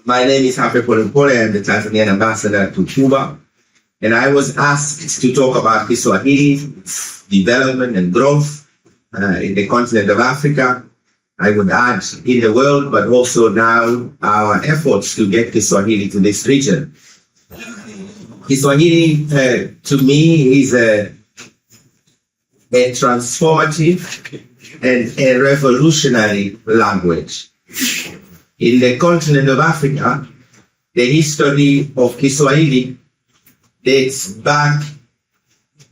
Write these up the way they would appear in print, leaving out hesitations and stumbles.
My name is H.Polepole. I'm the Tanzanian ambassador to Cuba. And I was asked to talk about Kiswahili, development and growth in the continent of Africa. I would add in the world, but also now our efforts to get Kiswahili to this region. Kiswahili, to me, is a transformative and a revolutionary language. In the continent of Africa, the history of Kiswahili dates back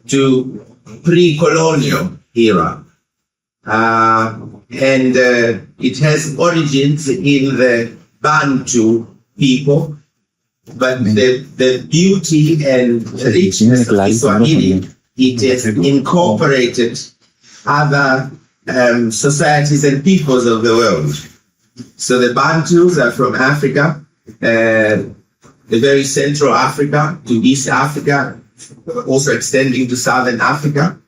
to pre-colonial era. And it has origins in the Bantu people, but the beauty and richness of Kiswahili, it has incorporated other societies and peoples of the world. So the Bantus are from Africa, the very Central Africa to East Africa, also extending to Southern Africa.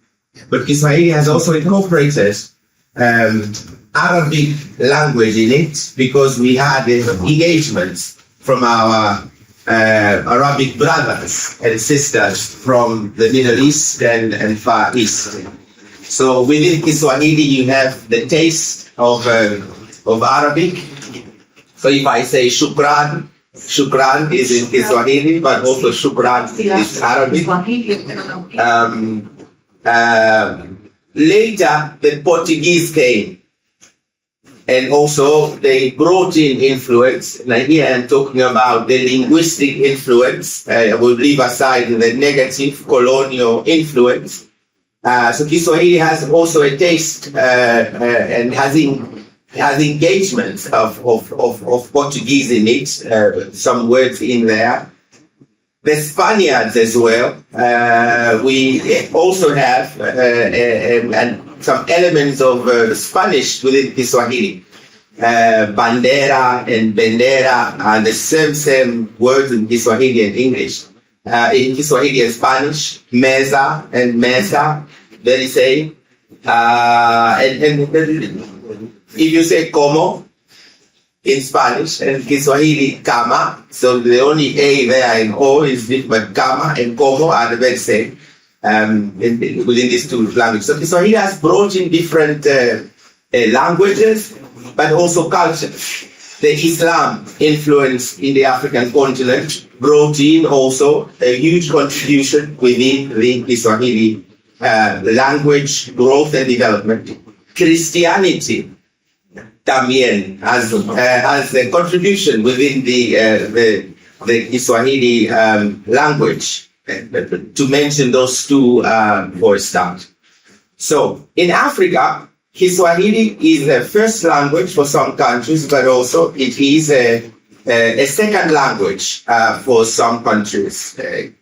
But Kiswahili has also incorporated Arabic language in it because we had engagements from our Arabic brothers and sisters from the Middle East and Far East. So within Kiswahili, you have the taste of Arabic. So if I say shukran, shukran is in Kiswahili, but also shukran is Arabic. Later, the Portuguese came, and also they brought in influence. Now here I'm talking about the linguistic influence. I will leave aside the negative colonial influence. So Kiswahili has also a taste and has engagements of Portuguese in it, some words in there. The Spaniards as well. We also have some elements of Spanish within Kiswahili. Bandera and bendera are the same words in Kiswahili and English. In Kiswahili and Spanish, mesa and mesa, very same. And if you say como in Spanish and Kiswahili, cama, so the only A there in O is different, but cama and como are the very same within these two languages. So Kiswahili has brought in different languages, but also cultures. The Islam influence in the African continent brought in also a huge contribution within the Kiswahili language growth and development. Christianity también has a contribution within the Kiswahili language, to mention those two for a start. So in Africa, Kiswahili is the first language for some countries, but also it is a second language for some countries.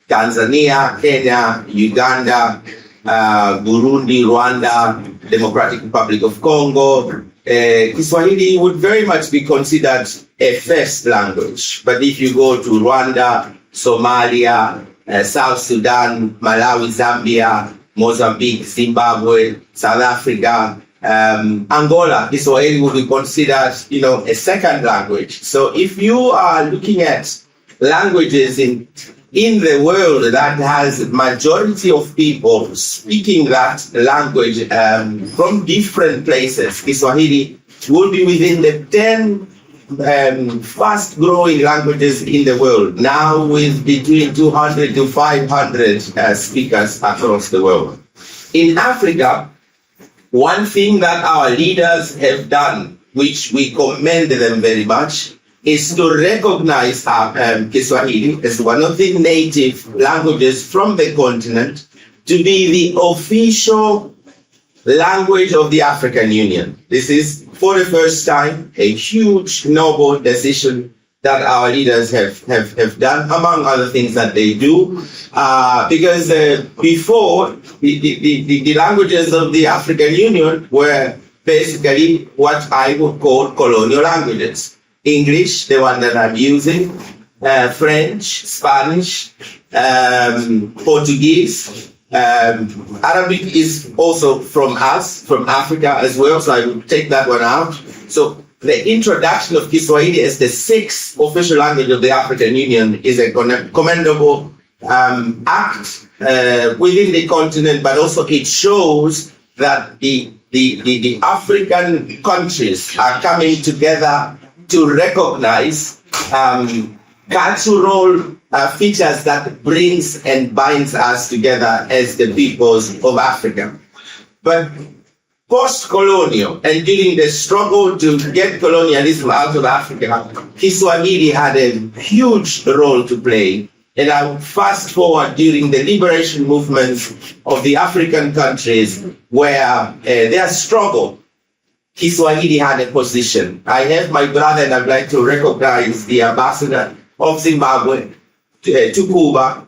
Tanzania, Kenya, Uganda, Burundi, Rwanda, Democratic Republic of Congo. Kiswahili would very much be considered a first language. But if you go to Rwanda, Somalia, South Sudan, Malawi, Zambia, Mozambique, Zimbabwe, South Africa, Angola, Kiswahili would be considered, a second language. So if you are looking at languages in the world that has majority of people speaking that language from different places, Kiswahili will be within the 10 fast-growing languages in the world, now with between 200 to 500 speakers across the world. In Africa, one thing that our leaders have done, which we commend them very much, is to recognize Kiswahili as one of the native languages from the continent to be the official language of the African Union. This is, for the first time, a huge, noble decision that our leaders have done, among other things that they do, because before, the languages of the African Union were basically what I would call colonial languages. English, the one that I'm using, French, Spanish, Portuguese. Arabic is also from us, from Africa as well, so I will take that one out. So the introduction of Kiswahili as the sixth official language of the African Union is a commendable act within the continent, but also it shows that the African countries are coming together to recognize cultural features that brings and binds us together as the peoples of Africa. But post-colonial and during the struggle to get colonialism out of Africa, Kiswahili had a huge role to play. And I would fast forward during the liberation movements of the African countries where their struggle, Kiswahili had a position. I have my brother, and I'd like to recognize the ambassador of Zimbabwe to Cuba,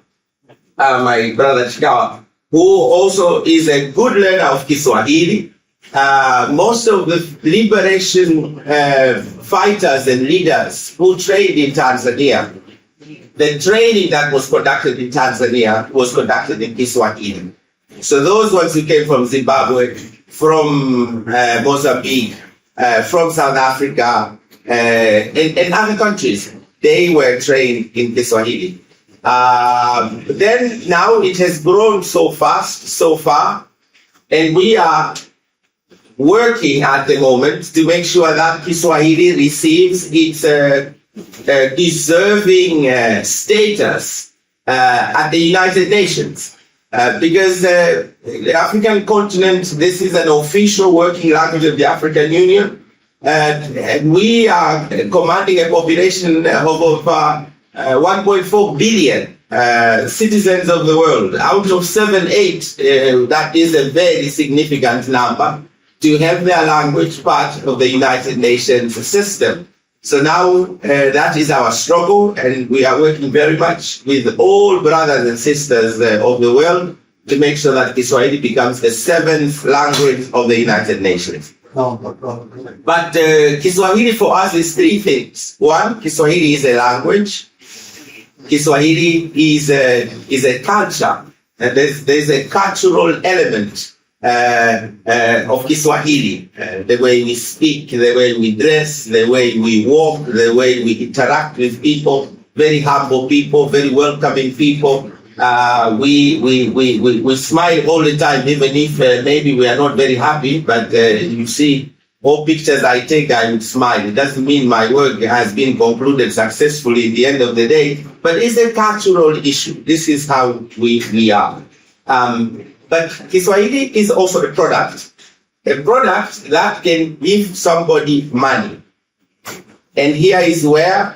my brother Chikawa, who also is a good learner of Kiswahili. Most of the liberation fighters and leaders who trained in Tanzania, the training that was conducted in Tanzania was conducted in Kiswahili. So those ones who came from Zimbabwe, from Mozambique, from South Africa, and other countries, they were trained in Kiswahili. Then now it has grown so fast, so far, and we are working at the moment to make sure that Kiswahili receives its deserving status at the United Nations. Because the African continent, this is an official working language of the African Union, and we are commanding a population of over 1.4 billion citizens of the world. Out of 7-8, that is a very significant number to have their language part of the United Nations system. So now that is our struggle, and we are working very much with all brothers and sisters of the world to make sure that Kiswahili becomes the 7th language of the United Nations. But Kiswahili for us is three things. One, Kiswahili is a language. Kiswahili is a culture. There's a cultural element of Kiswahili, the way we speak, the way we dress, the way we walk, the way we interact with people. Very humble people, very welcoming people. We smile all the time, even if maybe we are not very happy. But you see, all pictures I take, I would smile. It doesn't mean my work has been concluded successfully at the end of the day, but it's a cultural issue. This is how we are. But Kiswahili is also a product that can give somebody money. And here is where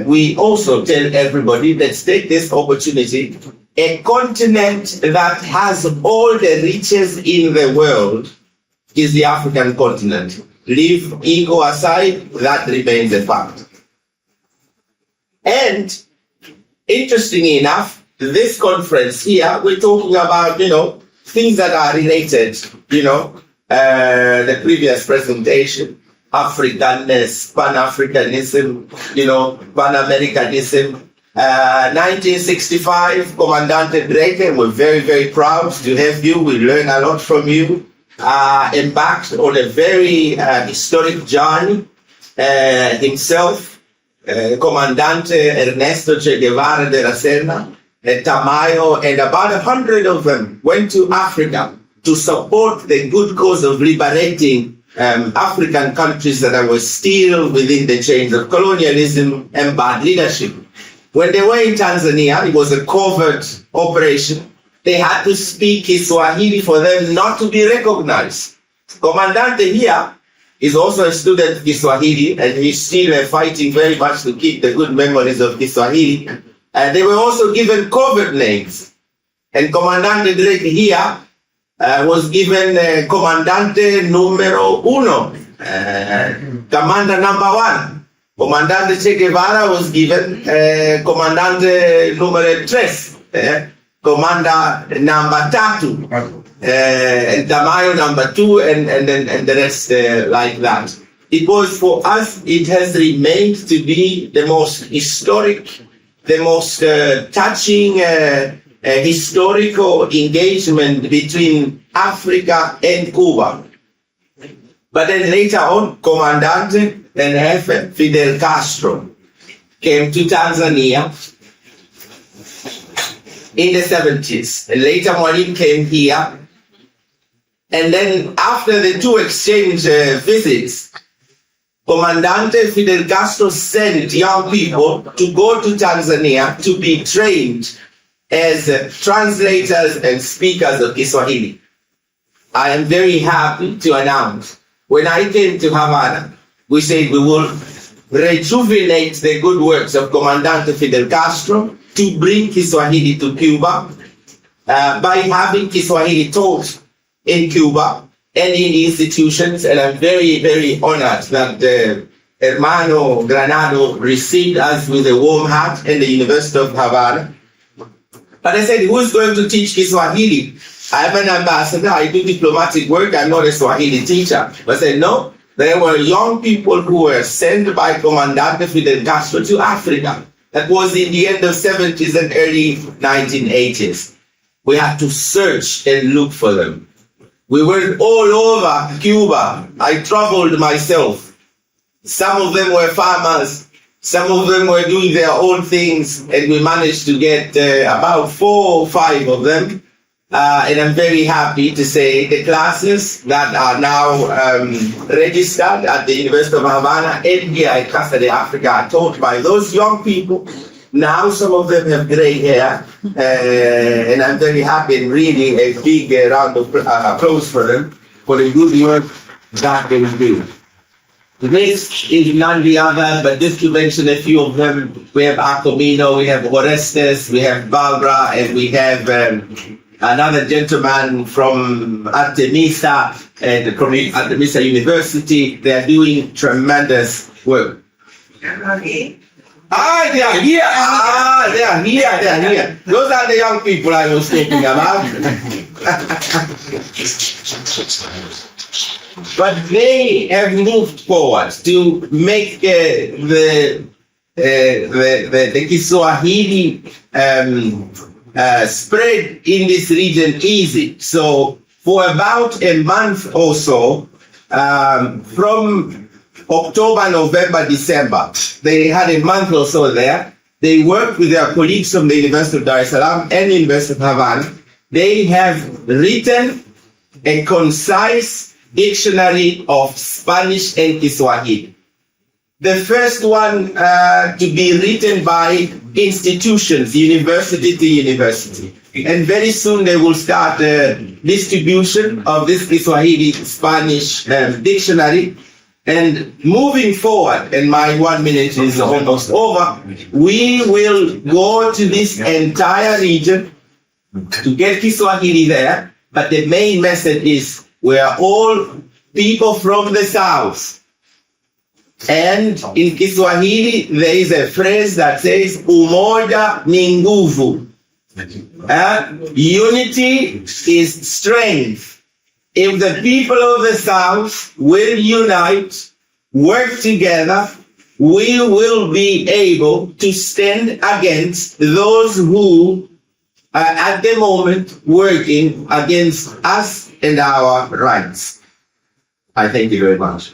we also tell everybody, let's take this opportunity. A continent that has all the riches in the world is the African continent. Leave ego aside, that remains a fact. And interestingly enough, this conference here, we're talking about, things that are related, the previous presentation, Africanness, Pan-Africanism, Pan-Americanism. 1965, Comandante Drake, we're very, very proud to have you. We learn a lot from you. Embarked on a very historic journey himself, Comandante Ernesto Che Guevara de la Serna, Tamayo, and about 100 of them went to Africa to support the good cause of liberating African countries that were still within the chains of colonialism and bad leadership. When they were in Tanzania, it was a covert operation. They had to speak Kiswahili for them not to be recognized. Comandante here is also a student of Kiswahili, and he's still fighting very much to keep the good memories of Kiswahili. And they were also given covert names. And Comandante Drake here was given Comandante Numero Uno, Commander number 1. Comandante Che Guevara was given Comandante Numero 3, Commander number 3, and Tamayo number 2, and the rest like that. It was, for us, it has remained to be the most historic, the most touching historical engagement between Africa and Cuba. But then later on, Comandante and Jefe Fidel Castro came to Tanzania in the 70s. And later Mwalimu came here. And then after the two exchange visits, Comandante Fidel Castro sent young people to go to Tanzania to be trained as translators and speakers of Kiswahili. I am very happy to announce, when I came to Havana, we said we will rejuvenate the good works of Comandante Fidel Castro to bring Kiswahili to Cuba by having Kiswahili taught in Cuba and in institutions. And I'm very, very honored that Hermano Granado received us with a warm heart in the University of Havana. But I said, who's going to teach Kiswahili? I'm an ambassador, I do diplomatic work, I'm not a Swahili teacher. But I said, no, there were young people who were sent by Comandante Fidel Castro to Africa. That was in the end of 70s and early 1980s. We had to search and look for them. We were all over Cuba. I traveled myself. Some of them were farmers. Some of them were doing their own things, and we managed to get about 4 or 5 of them. And I'm very happy to say the classes that are now registered at the University of Havana and here at Casa de Africa are taught by those young people. Now some of them have gray hair, and I'm very happy, and really a big round of applause for them for the good work that they do. This is none the other, but just to mention a few of them, we have Acomino, we have Orestes, we have Barbara, and we have another gentleman from Artemisa, and from Artemisa University. They are doing tremendous work. They are here. They are here. Those are the young people I was talking about. But they have moved forward to make the Kiswahili spread in this region easy. So for about a month or so, from October, November, December, they had a month or so there. They worked with their colleagues from the University of Dar es Salaam and University of Havana. They have written a concise dictionary of Spanish and Kiswahili. The first one to be written by institutions, university to university. And very soon they will start distribution of this Kiswahili Spanish dictionary. And moving forward, and my 1 minute is almost over, we will go to this entire region to get Kiswahili there. But the main message is we are all people from the South. And in Kiswahili, there is a phrase that says, umoja ni nguvu. Unity is strength. If the people of the South will unite, work together, we will be able to stand against those who are at the moment working against us and our rights. I thank you very much.